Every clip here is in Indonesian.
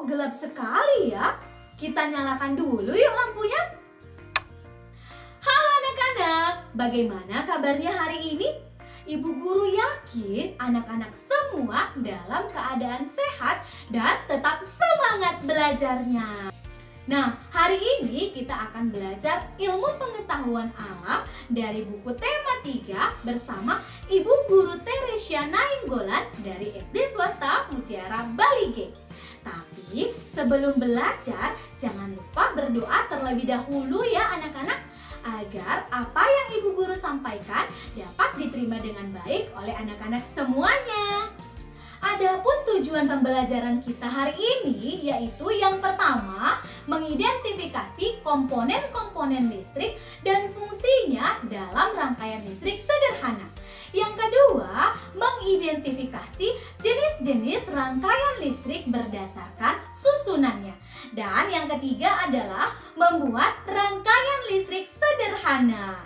Kok gelap sekali ya? Kita nyalakan dulu yuk lampunya. Halo anak-anak, bagaimana kabarnya hari ini? Ibu guru yakin anak-anak semua dalam keadaan sehat dan tetap semangat belajarnya. Nah, hari ini kita akan belajar ilmu pengetahuan alam dari buku tema 3 bersama Ibu Guru Teresia Nainggolan dari SD Swasta Mutiara Balige. Tapi sebelum belajar, jangan lupa berdoa terlebih dahulu ya anak-anak, agar apa yang Ibu Guru sampaikan dapat diterima dengan baik oleh anak-anak semuanya. Adapun tujuan pembelajaran kita hari ini yaitu yang pertama, mengidentifikasi komponen-komponen listrik dan fungsinya dalam rangkaian listrik sederhana. Yang kedua, mengidentifikasi jenis-jenis rangkaian listrik berdasarkan susunannya. Dan yang ketiga adalah membuat rangkaian listrik sederhana.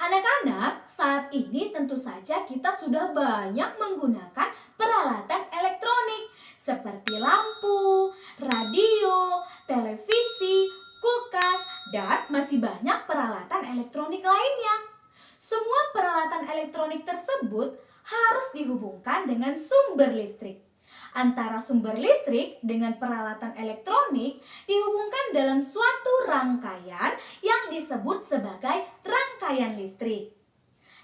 Anak-anak, saat ini tentu saja kita sudah banyak menggunakan peralatan elektronik seperti lampu, radio, televisi, kulkas, dan masih banyak peralatan elektronik lainnya. Semua peralatan elektronik tersebut harus dihubungkan dengan sumber listrik. Antara sumber listrik dengan peralatan elektronik dihubungkan dalam suatu rangkaian yang disebut sebagai rangkaian listrik.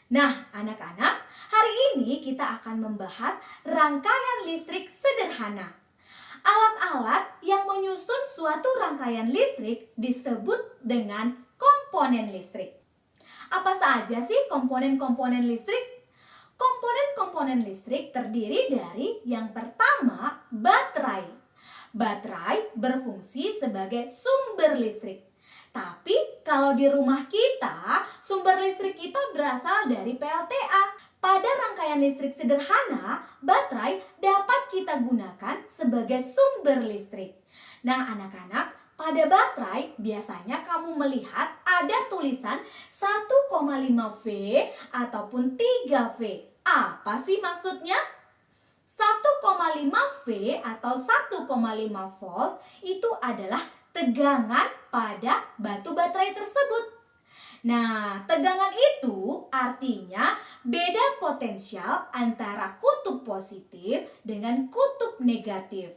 Nah, anak-anak, hari ini kita akan membahas rangkaian listrik sederhana. Alat-alat yang menyusun suatu rangkaian listrik disebut dengan komponen listrik. Apa saja sih komponen-komponen listrik? Komponen-komponen listrik terdiri dari yang pertama, baterai. Baterai berfungsi sebagai sumber listrik. Tapi kalau di rumah kita, sumber listrik kita berasal dari PLTA. Pada rangkaian listrik sederhana, baterai dapat kita gunakan sebagai sumber listrik. Nah, anak-anak, pada baterai biasanya kamu melihat ada tulisan 1,5V ataupun 3V. Apa sih maksudnya? 1,5V atau 1,5 volt itu adalah tegangan pada batu baterai tersebut. Nah, tegangan itu artinya beda potensial antara kutub positif dengan kutub negatif.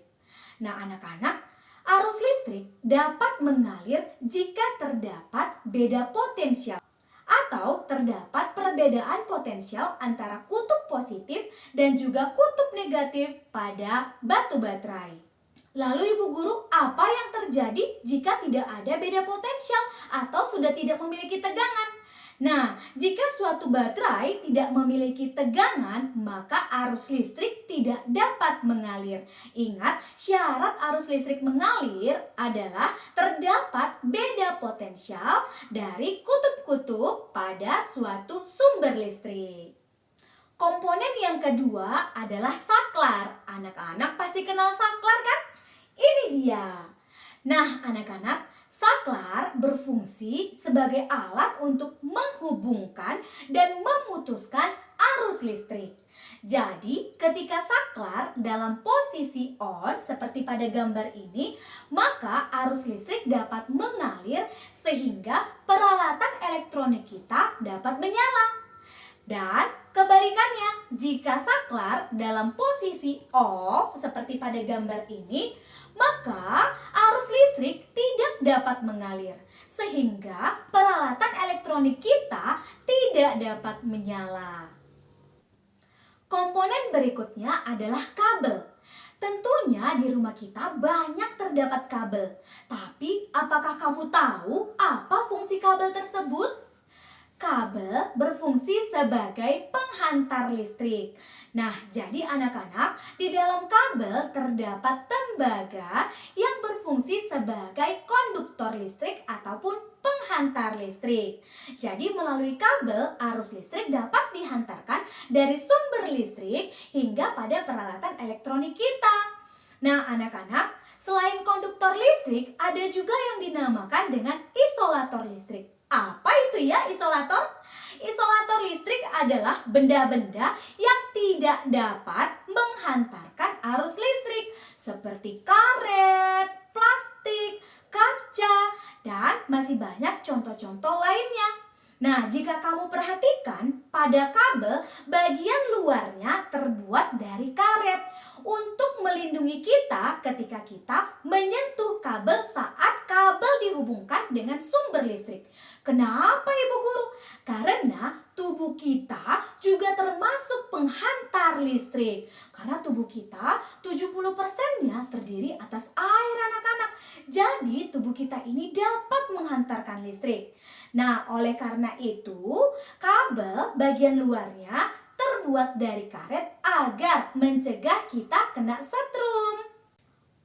Nah, anak-anak, arus listrik dapat mengalir jika terdapat beda potensial atau terdapat perbedaan potensial antara kutub positif dan juga kutub negatif pada batu baterai. Lalu Ibu Guru, apa yang terjadi jika tidak ada beda potensial atau sudah tidak memiliki tegangan? Nah, jika suatu baterai tidak memiliki tegangan, maka arus listrik tidak dapat mengalir. Ingat, syarat arus listrik mengalir adalah terdapat beda potensial dari kutub-kutub pada suatu sumber listrik. Komponen yang kedua adalah saklar. Anak-anak pasti kenal saklar kan? Ini dia. Nah, anak-anak, saklar berfungsi sebagai alat untuk menghubungkan dan memutuskan arus listrik. Jadi, ketika saklar dalam posisi on seperti pada gambar ini, maka arus listrik dapat mengalir sehingga peralatan elektronik kita dapat menyala. Dan kebalikannya, jika saklar dalam posisi off seperti pada gambar ini, maka arus listrik tidak dapat mengalir sehingga peralatan elektronik kita tidak dapat menyala. Komponen berikutnya adalah kabel. Tentunya di rumah kita banyak terdapat kabel. Tapi apakah kamu tahu apa fungsi kabel tersebut? Kabel berfungsi sebagai penghantar listrik. Nah, jadi anak-anak, di dalam kabel terdapat tembaga yang berfungsi sebagai konduktor listrik ataupun penghantar listrik. Jadi melalui kabel, arus listrik dapat dihantarkan dari sumber listrik hingga pada peralatan elektronik kita. Nah, anak-anak, selain konduktor listrik, ada juga yang dinamakan dengan isolator listrik. Apa itu ya isolator? Isolator listrik adalah benda-benda yang tidak dapat menghantarkan arus listrik seperti karet, plastik, kaca, dan masih banyak contoh-contoh lainnya. Nah, jika kamu perhatikan, pada kabel bagian luarnya terbuat dari karet untuk melindungi kita ketika kita menyentuh kabel saat kabel dihubungkan dengan sumber listrik. Kenapa Ibu Guru? Karena tubuh kita juga termasuk penghantar listrik. Karena tubuh kita 70%-nya terdiri atas air anak-anak. Jadi tubuh kita ini dapat menghantarkan listrik. Nah, oleh karena itu, kabel bagian luarnya terbuat dari karet agar mencegah kita kena setrum.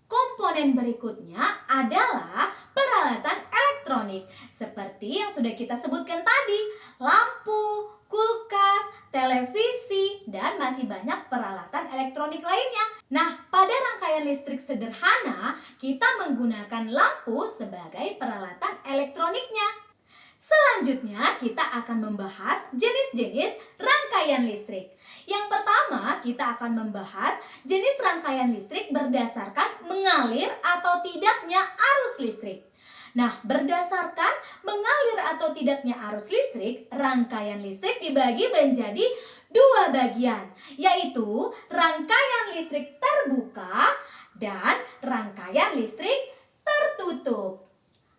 Komponen berikutnya adalah peralatan elektronik seperti yang sudah kita sebutkan tadi, lampu, kulkas, televisi, dan masih banyak peralatan elektronik lainnya. Nah, pada rangkaian listrik sederhana, kita menggunakan lampu sebagai peralatan elektroniknya. Selanjutnya, kita akan membahas jenis-jenis rangkaian listrik. Yang pertama, kita akan membahas jenis rangkaian listrik berdasarkan mengalir atau tidaknya arus listrik. Nah, berdasarkan mengalir atau tidaknya arus listrik, rangkaian listrik dibagi menjadi dua bagian, yaitu rangkaian listrik terbuka dan rangkaian listrik tertutup.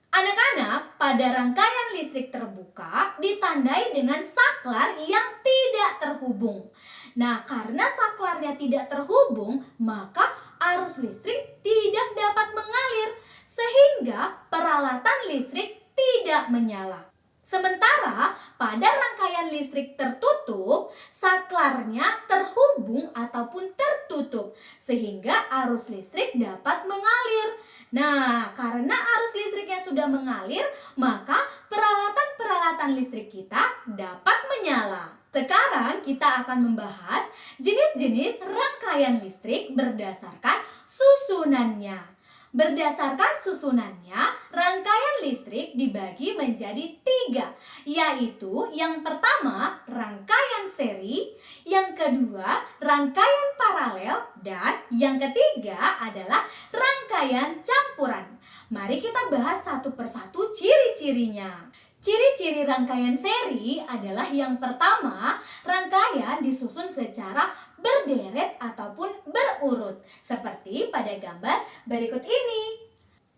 Anak-anak, pada rangkaian listrik terbuka ditandai dengan saklar yang tidak terhubung. Nah, karena saklarnya tidak terhubung, maka arus listrik tidak dapat mengalir, sehingga peralatan listrik tidak menyala. Sementara pada rangkaian listrik tertutup, saklarnya terhubung ataupun tertutup, sehingga arus listrik dapat mengalir. Nah, karena arus listriknya sudah mengalir, maka peralatan-peralatan listrik kita dapat menyala. Sekarang kita akan membahas jenis-jenis rangkaian listrik berdasarkan susunannya. Berdasarkan susunannya, rangkaian listrik dibagi menjadi 3, yaitu yang pertama rangkaian seri, yang kedua rangkaian paralel, dan yang ketiga adalah rangkaian campuran. Mari kita bahas satu persatu ciri-cirinya. Ciri-ciri rangkaian seri adalah yang pertama, rangkaian disusun secara berderet ataupun berurut, seperti pada gambar berikut ini.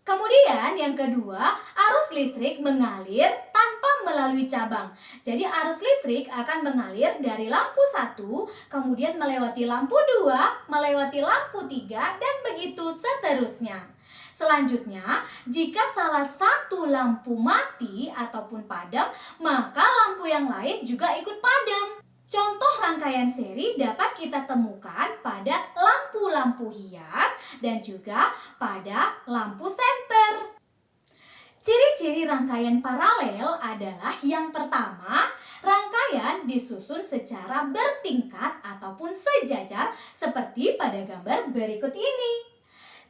Kemudian yang kedua, arus listrik mengalir tanpa melalui cabang. Jadi arus listrik akan mengalir dari lampu 1, kemudian melewati lampu 2, melewati lampu 3, dan begitu seterusnya. Selanjutnya, jika salah satu lampu mati ataupun padam, maka lampu yang lain juga ikut padam. Contoh rangkaian seri dapat kita temukan pada lampu-lampu hias dan juga pada lampu senter. Ciri-ciri rangkaian paralel adalah yang pertama, rangkaian disusun secara bertingkat ataupun sejajar seperti pada gambar berikut ini.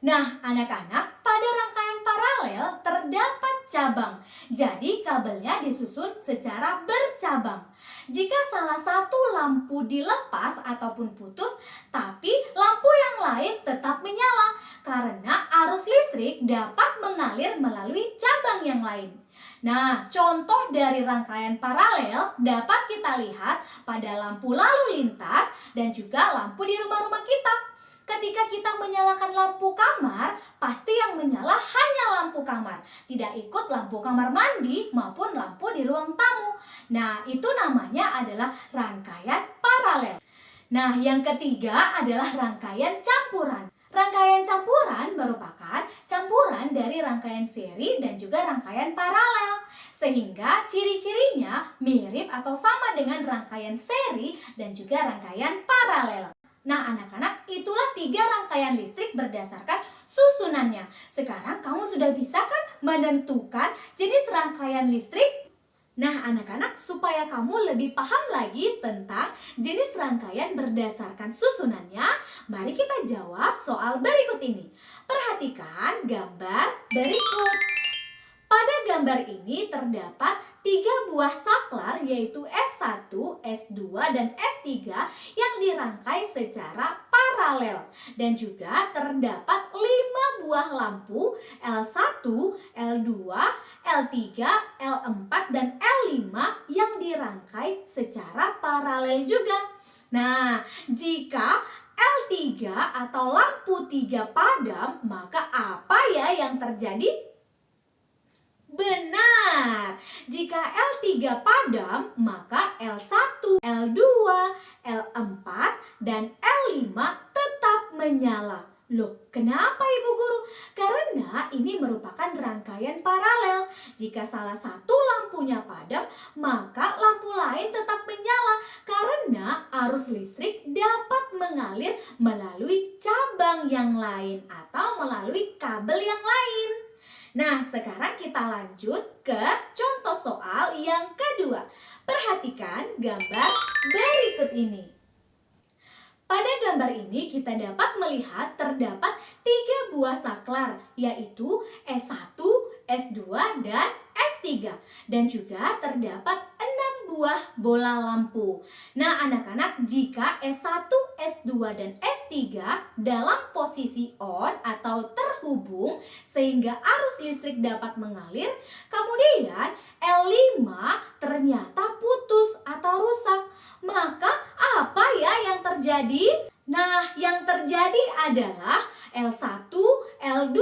Nah, anak-anak, pada rangkaian paralel terdapat cabang. Jadi, kabelnya disusun secara bercabang. Jika salah satu lampu dilepas ataupun putus, tapi lampu yang lain tetap menyala karena arus listrik dapat mengalir melalui cabang yang lain. Nah, contoh dari rangkaian paralel dapat kita lihat pada lampu lalu lintas dan juga lampu di rumah-rumah kita. Ketika kita menyalakan lampu kamar, pasti yang menyala hanya lampu kamar. Tidak ikut lampu kamar mandi maupun lampu di ruang tamu. Nah, itu namanya adalah rangkaian paralel. Nah, yang ketiga adalah rangkaian campuran. Rangkaian campuran merupakan campuran dari rangkaian seri dan juga rangkaian paralel. Sehingga ciri-cirinya mirip atau sama dengan rangkaian seri dan juga rangkaian paralel. Nah, anak-anak, itulah 3 rangkaian listrik berdasarkan susunannya. Sekarang kamu sudah bisa kan menentukan jenis rangkaian listrik? Nah, anak-anak, supaya kamu lebih paham lagi tentang jenis rangkaian berdasarkan susunannya, mari kita jawab soal berikut ini. Perhatikan gambar berikut. Pada gambar ini terdapat 3 buah saklar yaitu S1, S2, dan S3 yang dirangkai secara paralel. Dan juga terdapat buah lampu L1, L2, L3, L4, dan L5 yang dirangkai secara paralel juga. Nah, jika L3 atau lampu 3 padam, maka apa ya yang terjadi? Benar, jika L3 padam, maka L1, L2, L4, dan L5 tetap menyala. Loh, kenapa Ibu Guru? Karena ini merupakan rangkaian paralel. Jika salah satu lampunya padam, maka lampu lain tetap menyala karena arus listrik dapat mengalir melalui cabang yang lain atau melalui kabel yang lain. Nah, sekarang kita lanjut ke contoh soal yang kedua. Perhatikan gambar berikut ini. Pada gambar ini kita dapat melihat terdapat 3 buah saklar, yaitu S1, S2, dan S3. Dan juga terdapat 6 buah bola lampu. Nah anak-anak, jika S1, S2, dan S3 dalam posisi on atau terhubung sehingga arus listrik dapat mengalir, kemudian L5 ternyata putus atau rusak, maka apa ya yang terjadi? Nah, yang terjadi adalah L1, L2,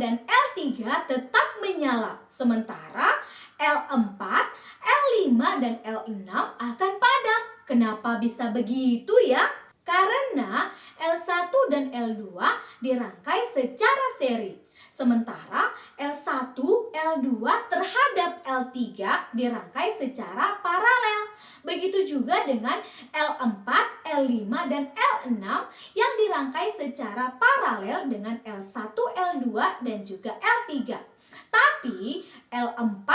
dan L3 tetap menyala, sementara L4, L5, dan L6 akan padam. Kenapa bisa begitu ya? Karena L1 dan L2 dirangkai secara seri, sementara L1, L2 terhadap L3 dirangkai secara paralel. Begitu juga dengan L4, L5, dan L6 yang dirangkai secara paralel dengan L1, L2, dan juga L3. Tapi L4,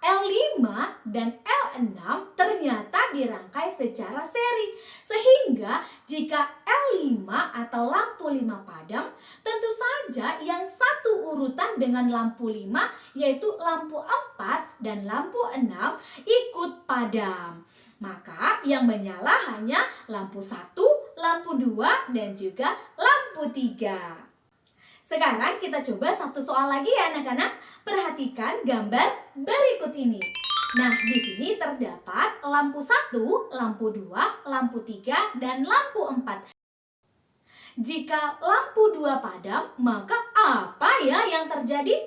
L5, dan L6 ternyata dirangkai secara seri. Sehingga jika L5 atau lampu 5 padam, tentu saja yang satu urutan dengan lampu 5 yaitu lampu 4 dan lampu 6 ikut padam. Maka yang menyala hanya lampu 1, lampu 2, dan juga lampu 3. Sekarang kita coba satu soal lagi ya anak-anak. Perhatikan gambar berikut ini. Nah, di sini terdapat lampu 1, lampu 2, lampu 3, dan lampu 4. Jika lampu 2 padam, maka apa ya yang terjadi?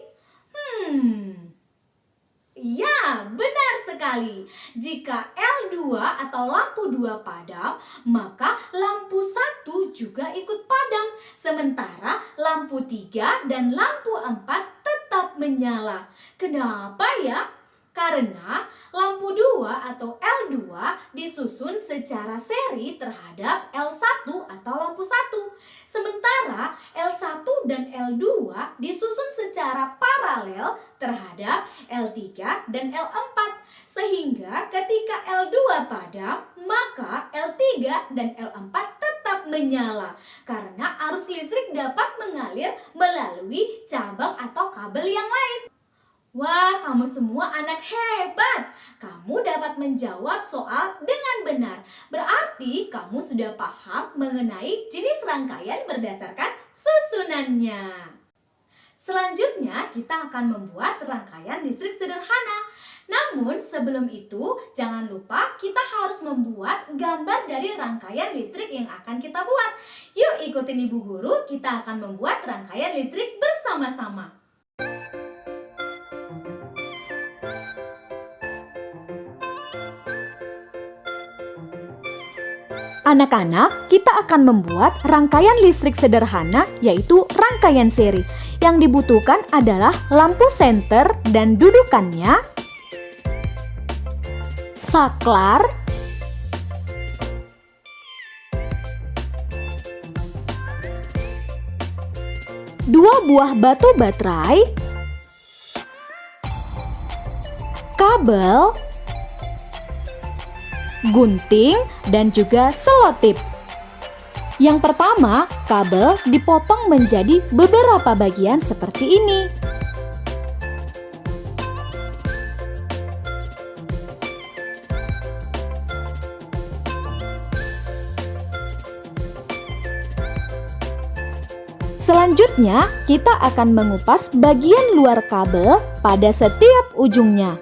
Ya, benar sekali. Jika L2 atau lampu 2 padam, maka lampu 1 juga ikut padam. Sementara lampu 3 dan lampu 4 tetap menyala. Kenapa ya? Karena lampu 2 atau L2 disusun secara seri terhadap L1 atau lampu 1. Sementara L1 dan L2 disusun secara paralel terhadap L3 dan L4. Sehingga ketika L2 padam, maka L3 dan L4 tetap menyala. Karena arus listrik dapat mengalir melalui cabang atau kabel yang lain. Wah, kamu semua anak hebat. Kamu dapat menjawab soal dengan benar. Berarti kamu sudah paham mengenai jenis rangkaian berdasarkan susunannya. Selanjutnya, kita akan membuat rangkaian listrik sederhana. Namun, sebelum itu, jangan lupa kita harus membuat gambar dari rangkaian listrik yang akan kita buat. Yuk ikutin Ibu Guru, kita akan membuat rangkaian listrik bersama-sama. Anak-anak, kita akan membuat rangkaian listrik sederhana, yaitu rangkaian seri. Yang dibutuhkan adalah lampu senter dan dudukannya, saklar, dua buah batu baterai, kabel, gunting, dan juga selotip. Yang pertama, kabel dipotong menjadi beberapa bagian seperti ini. Selanjutnya, kita akan mengupas bagian luar kabel pada setiap ujungnya.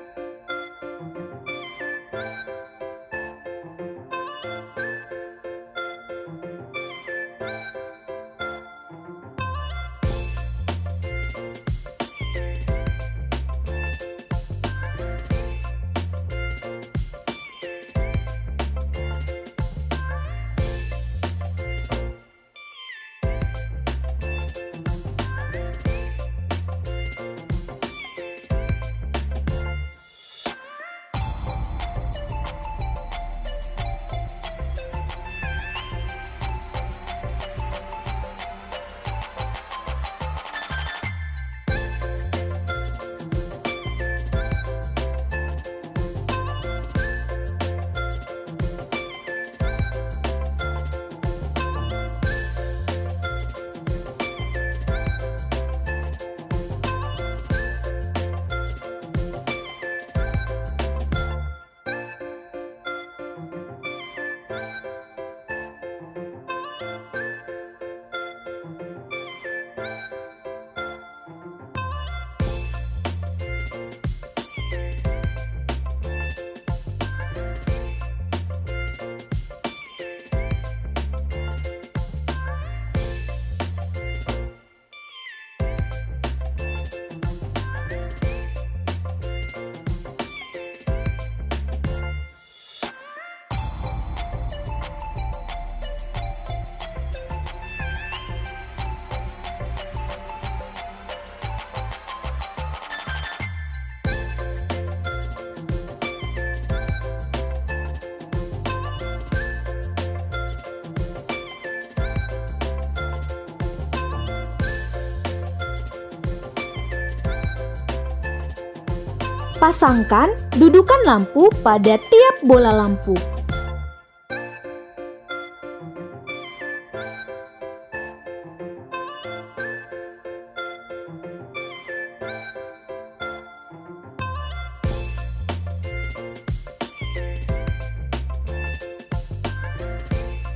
Pasangkan dudukan lampu pada tiap bola lampu.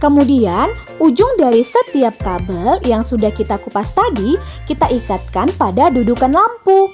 Kemudian, ujung dari setiap kabel yang sudah kita kupas tadi, kita ikatkan pada dudukan lampu.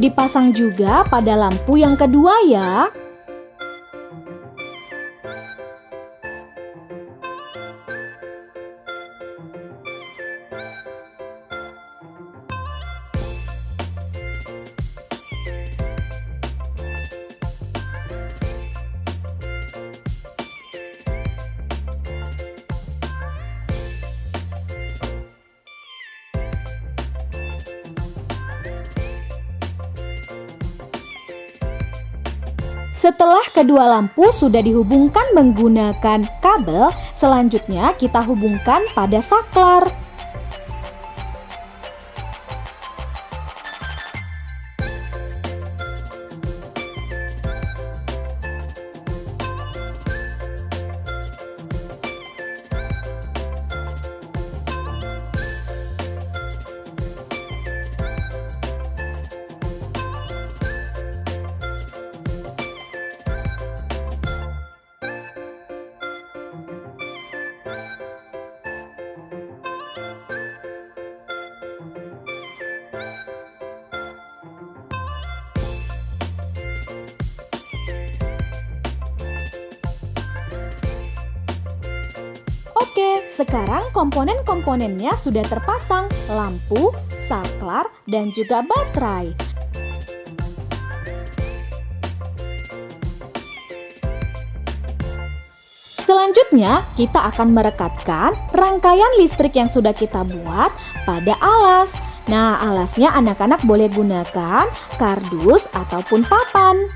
Dipasang juga pada lampu yang kedua ya. Setelah kedua lampu sudah dihubungkan menggunakan kabel, selanjutnya kita hubungkan pada saklar. Sekarang komponen-komponennya sudah terpasang, lampu, saklar, dan juga baterai. Selanjutnya, kita akan merekatkan rangkaian listrik yang sudah kita buat pada alas. Nah, alasnya anak-anak boleh gunakan kardus ataupun papan.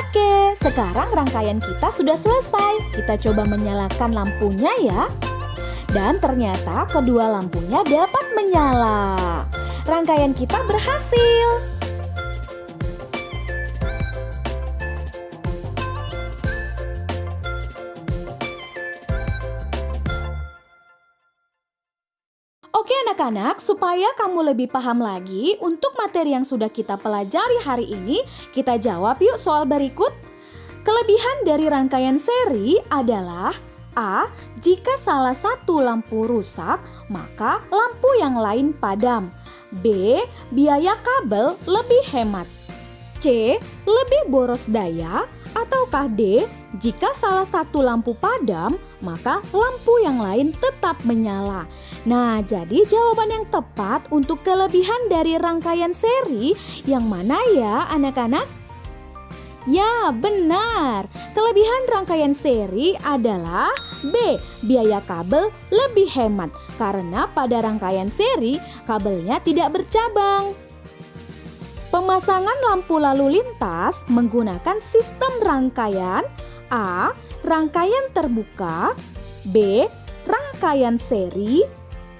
Oke, sekarang rangkaian kita sudah selesai. Kita coba menyalakan lampunya ya. Dan ternyata kedua lampunya dapat menyala. Rangkaian kita berhasil. Oke anak-anak, supaya kamu lebih paham lagi untuk materi yang sudah kita pelajari hari ini, kita jawab yuk soal berikut. Kelebihan dari rangkaian seri adalah A. Jika salah satu lampu rusak, maka lampu yang lain padam. B. Biaya kabel lebih hemat. C. Lebih boros daya. Ataukah D. Jika salah satu lampu padam, maka lampu yang lain tetap menyala. Nah, jadi jawaban yang tepat untuk kelebihan dari rangkaian seri yang mana ya anak-anak? Ya, benar. Kelebihan rangkaian seri adalah B. Biaya kabel lebih hemat karena pada rangkaian seri kabelnya tidak bercabang. Pemasangan lampu lalu lintas menggunakan sistem rangkaian A. Rangkaian terbuka, B. Rangkaian seri,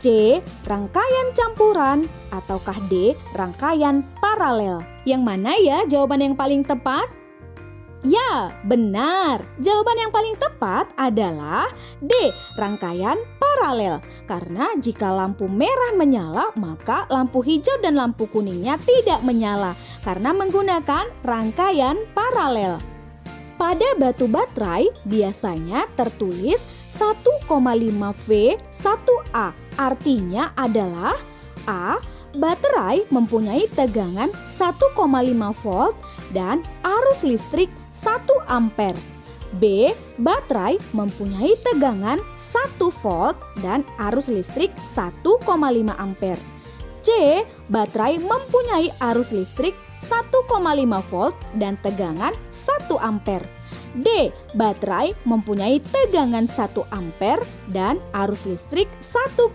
C. Rangkaian campuran, ataukah D. Rangkaian paralel. Yang mana ya jawaban yang paling tepat? Ya, benar. Jawaban yang paling tepat adalah D. Rangkaian paralel. Karena jika lampu merah menyala, maka lampu hijau dan lampu kuningnya tidak menyala karena menggunakan rangkaian paralel. Pada batu baterai biasanya tertulis 1,5V 1A. Artinya adalah A. Baterai mempunyai tegangan 1,5 volt dan arus listrik 1 ampere. B. Baterai mempunyai tegangan 1 volt dan arus listrik 1,5 ampere. C. Baterai mempunyai arus listrik 1,5 volt dan tegangan 1 ampere. D. Baterai mempunyai tegangan 1 ampere dan arus listrik 1,5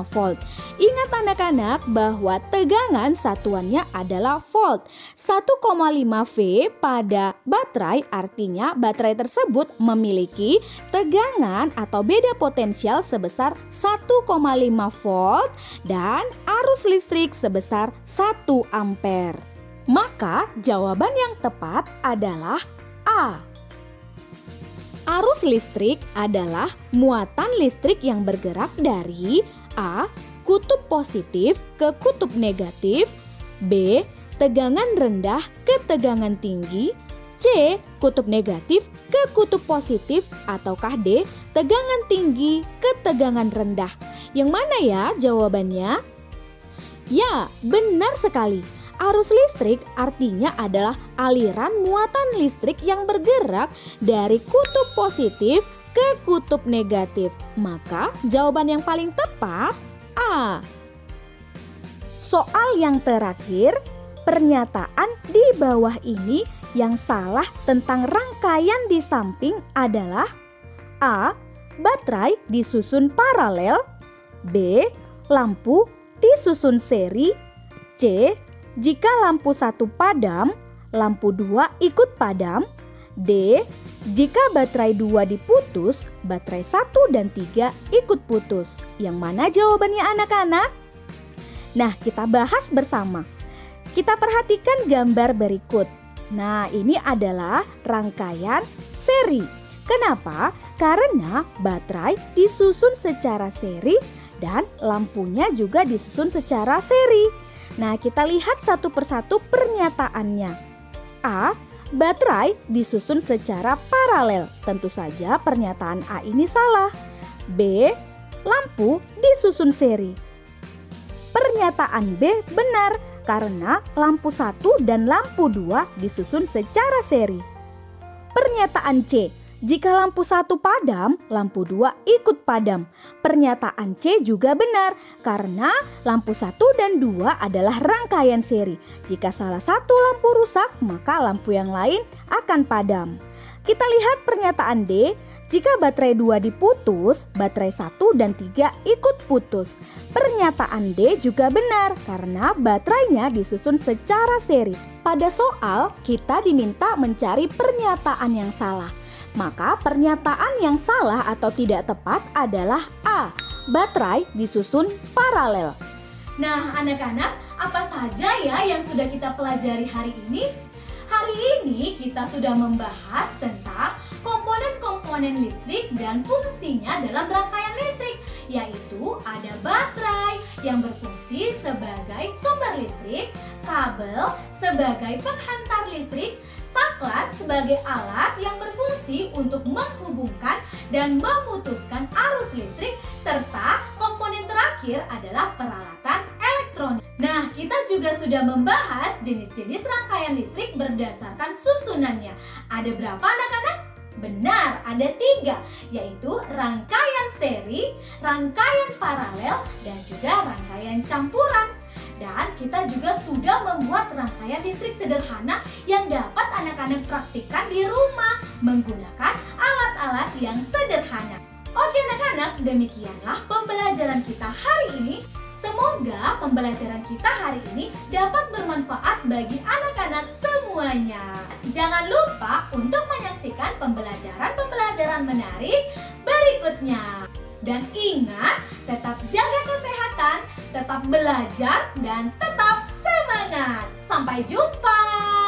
volt. Ingat anak-anak bahwa tegangan satuannya adalah volt. 1,5V pada baterai artinya baterai tersebut memiliki tegangan atau beda potensial sebesar 1,5 volt dan arus listrik sebesar 1 ampere. Maka jawaban yang tepat adalah A. Arus listrik adalah muatan listrik yang bergerak dari A. Kutub positif ke kutub negatif, B. Tegangan rendah ke tegangan tinggi, C. Kutub negatif ke kutub positif, ataukah D. Tegangan tinggi ke tegangan rendah. Yang mana ya jawabannya? Ya, benar sekali. Arus listrik artinya adalah aliran muatan listrik yang bergerak dari kutub positif ke kutub negatif. Maka jawaban yang paling tepat A. Soal yang terakhir, pernyataan di bawah ini yang salah tentang rangkaian di samping adalah A. baterai disusun paralel. B. Lampu disusun seri. C. Jika lampu 1 padam, lampu 2 ikut padam. D. Jika baterai 2 diputus, baterai 1 dan 3 ikut putus. Yang mana jawabannya anak-anak? Nah, kita bahas bersama. Kita perhatikan gambar berikut. Nah, ini adalah rangkaian seri. Kenapa? Karena baterai disusun secara seri dan lampunya juga disusun secara seri. Nah, kita lihat satu persatu pernyataannya. A. Baterai disusun secara paralel. Tentu saja pernyataan A ini salah. B. Lampu disusun seri. Pernyataan B benar karena lampu 1 dan lampu 2 disusun secara seri. Pernyataan C. Jika lampu 1 padam, lampu 2 ikut padam. Pernyataan C juga benar karena lampu 1 dan 2 adalah rangkaian seri. Jika salah satu lampu rusak, maka lampu yang lain akan padam. Kita lihat pernyataan D. Jika baterai 2 diputus, baterai 1 dan 3 ikut putus. Pernyataan D juga benar karena baterainya disusun secara seri. Pada soal, kita diminta mencari pernyataan yang salah. Maka pernyataan yang salah atau tidak tepat adalah A. Baterai disusun paralel. Nah, anak-anak, apa saja ya yang sudah kita pelajari hari ini? Hari ini kita sudah membahas tentang komponen-komponen listrik dan fungsinya dalam rangkaian listrik, yaitu ada baterai yang berfungsi sebagai sumber listrik, kabel sebagai penghantar listrik, saklar sebagai alat yang berfungsi untuk menghubungkan dan memutuskan arus listrik, serta komponen terakhir adalah peralatan elektronik. Nah, kita juga sudah membahas jenis-jenis rangkaian listrik berdasarkan susunannya. Ada berapa anak-anak? Benar, ada 3, yaitu rangkaian seri, rangkaian paralel, dan juga rangkaian campuran. Dan kita juga sudah membuat rangkaian listrik sederhana yang dapat anak-anak praktikkan di rumah menggunakan alat-alat yang sederhana. Oke anak-anak, demikianlah pembelajaran kita hari ini. Semoga pembelajaran kita hari ini dapat bermanfaat bagi anak-anak semuanya. Jangan lupa untuk menyaksikan pembelajaran-pembelajaran menarik berikutnya. Dan ingat, tetap jaga kesehatan, tetap belajar, dan tetap semangat. Sampai jumpa!